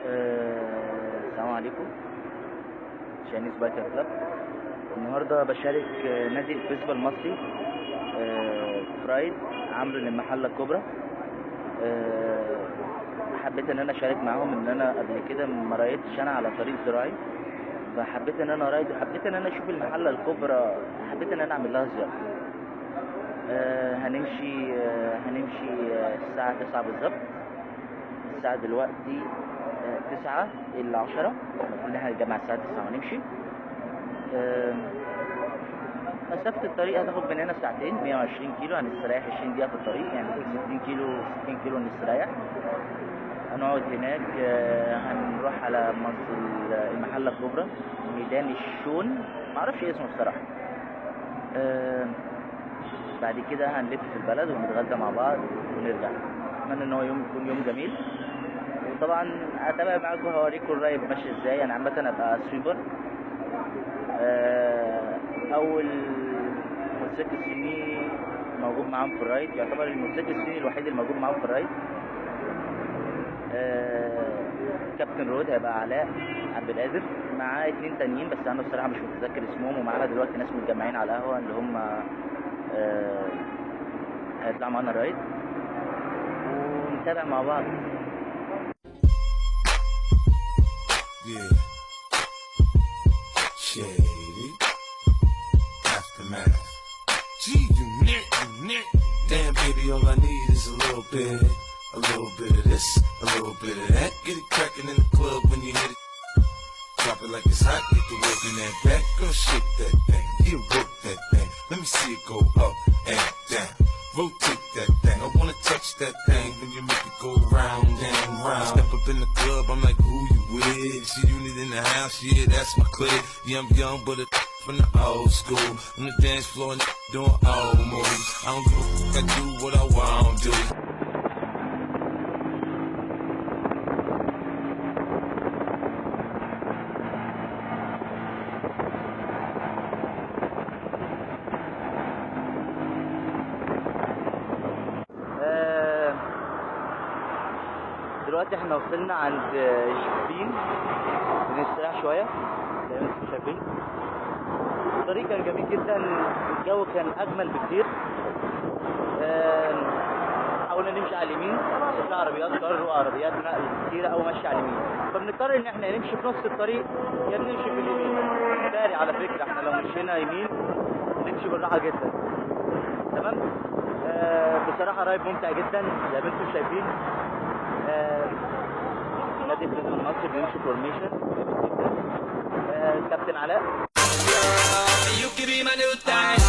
السلام عليكم. شانيس بايكر كلاب. النهارده بشارك نادي البيسبول المصري برايد عمرو للمحله الكبرى. حبيت ان انا اشارك معاهم، ان انا قبل كده ما رايدتش انا على طريق زراعي، فحبيت ان انا رايد وحبيت ان انا اشوف المحله الكبرى، حبيت ان انا اعمل لها زياره. هنمشي الساعه 9 بالظبط. الساعه دلوقتي 9 إلا 10، المفروض ان احنا نتجمع الساعه 9 ونمشي. مسافة الطريق هتاخد مننا ساعتين، 120 كيلو. هنستريح 20 دقيقة في الطريق، يعني 60 كيلو نستريح. هنقعد هناك، هنروح على المحلة الكبرى، ميدان الشون، معرفش اسمه بصراحة. بعد كده هنلف في البلد ونتغدى مع بعض ونرجع. اتمنى ان هو يكون يوم جميل. وطبعا هتابع معاكم، هوريكم الرايد ماشي ازاي. انا عامة ابقى سويبر. اول موتوسيكل صيني موجود معاهم في الرايد، يعتبر الموتوسيكل الصيني الوحيد اللي موجود معاهم في الرايد. كابتن رود هيبقى علاء عبد القادر، معاه 2 تانيين بس انا الصراحه مش متذكر اسمهم. ومعانا دلوقتي ناس متجمعين على القهوه اللي هم هيطلعوا معانا الرايد ونتابع مع بعض. Shady aftermath. Gee, you nick. Damn, baby, all I need is a little bit of this, a little bit of that. Get it crackin' in the club when you hit it. Drop it like it's hot, get the work in that back. Girl, shake that thing, yeah, work that thing. Let me see it go up and down. Rotate that thing, I wanna touch that thing when you make it go round and round. Step up in the club, I'm like, who you with? She unit in the house, yeah, that's my clique. Yeah, I'm young, but from the old school. On the dance floor, doing old moves. I don't give a fuck, I do what I want to do. دلوقتي احنا وصلنا عند شبين، بنستريح شويه زي ما انتم شايفين. الطريق كان جميل جدا، الجو كان اجمل بكتير. حاولنا نمشي على اليمين، بس في عربيات كار وعربيات نقل كتيره قوي ماشيه على اليمين، فبنضطر ان احنا نمشي في نص الطريق يا نمشي في اليمين. داري على فكره، احنا لو مشينا يمين نمشي بالراحه جدا. تمام. بصراحه رايد ممتع جدا زي ما انتم شايفين. نادي البيسبول المصري بيمشي فورميشن جدا. كابتن علاء. You can be my new thing.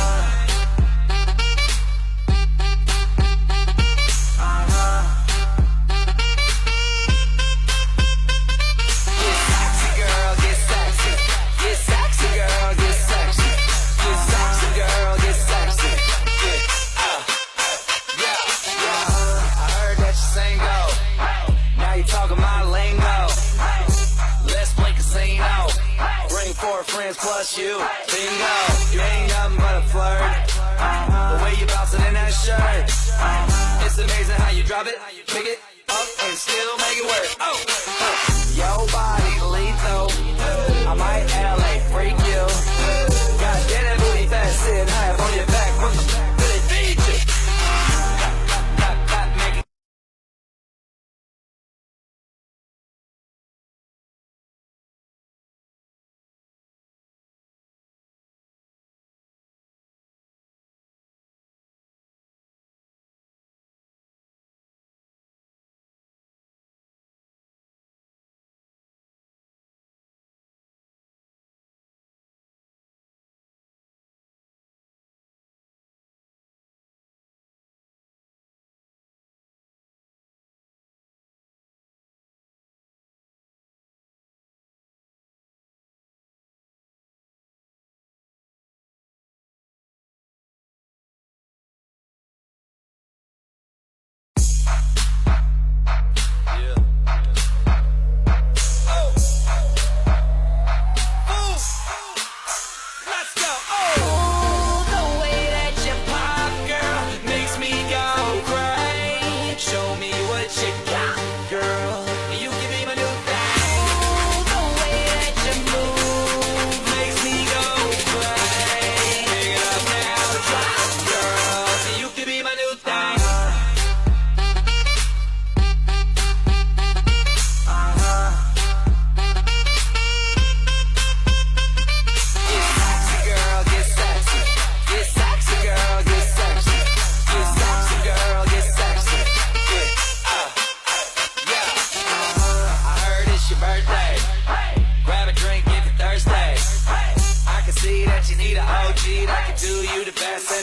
Plus you, bingo, you ain't nothing but a flirt. The way you bouncing in that shirt, it's amazing how you drop it, pick it up, and still make it work. Oh, your body lethal, I might LA freak you. God damn that booty fat, sitting high on your back.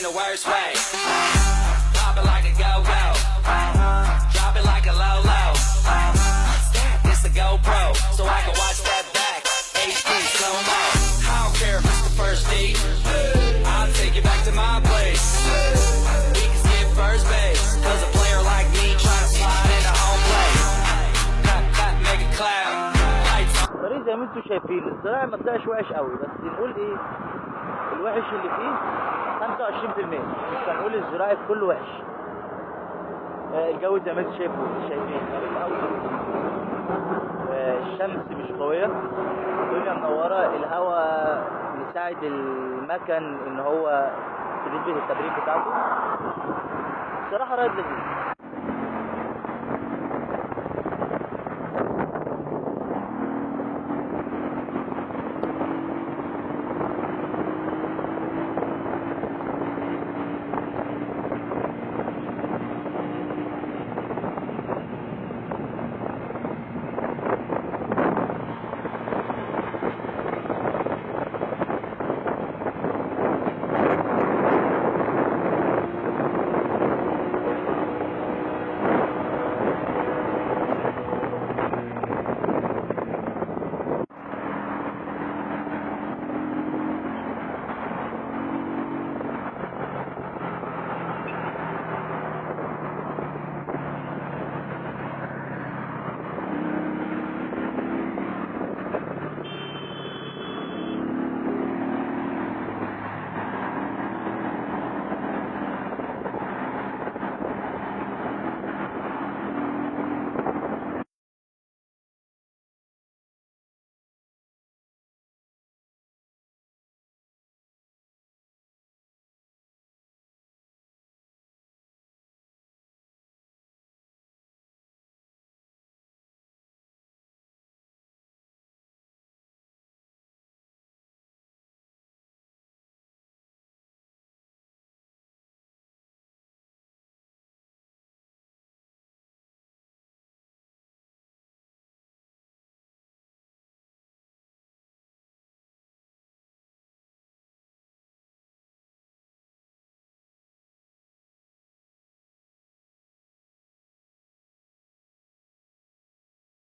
in the worst way. Pop it like a go-go. Drop it like a low-low. It's the GoPro, so I can watch that back. HD slow-mo. I don't care if it's the first date. I'll take you back to my place. We can skip first base, cause a player like me trying to slide into home plate. Clap, make it clap. الطريق زي ما انتم شايفين الزراعي ما طلعش وحش قوي، بس نقول ايه الوحش اللي فيه 25%، مش هنقول الزراعي كله وحش. الجو زي ما انتم شايفين جميل قوي. الشمس مش قوية، الدنيا منورة، الهواء يساعد المكن ان هو في نسبة التبريد بتاعته. الصراحة رايد لذيذ.